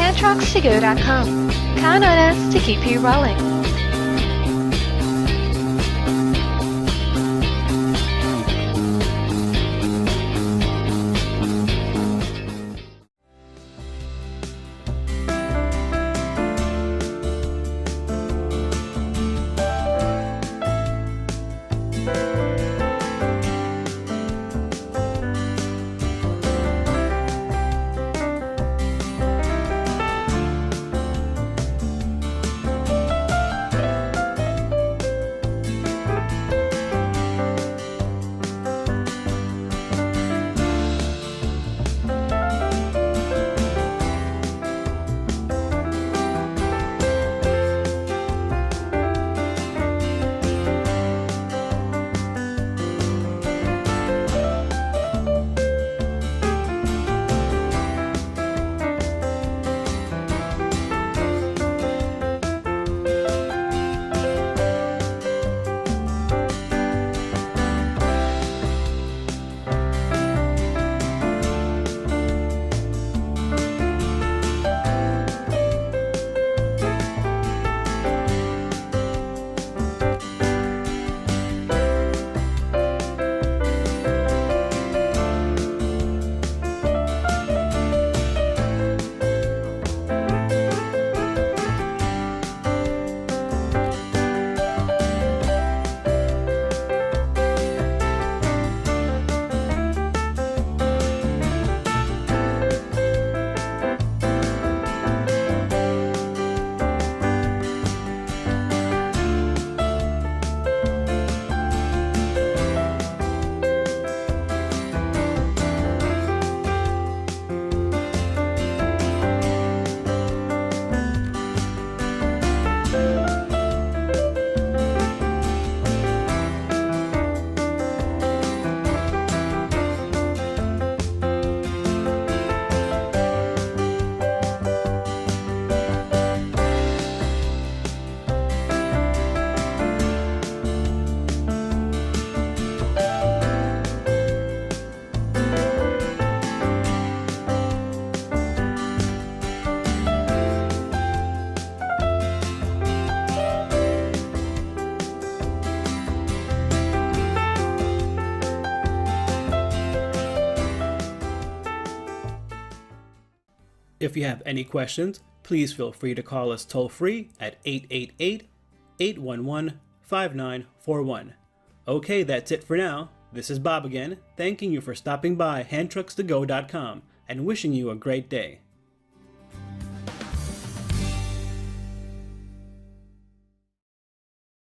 handtruckstogo.com. Count on us to keep you rolling. If you have any questions, please feel free to call us toll-free at 888-811-5941. Okay, that's it for now. This is Bob again, thanking you for stopping by handtruckstogo.com and wishing you a great day.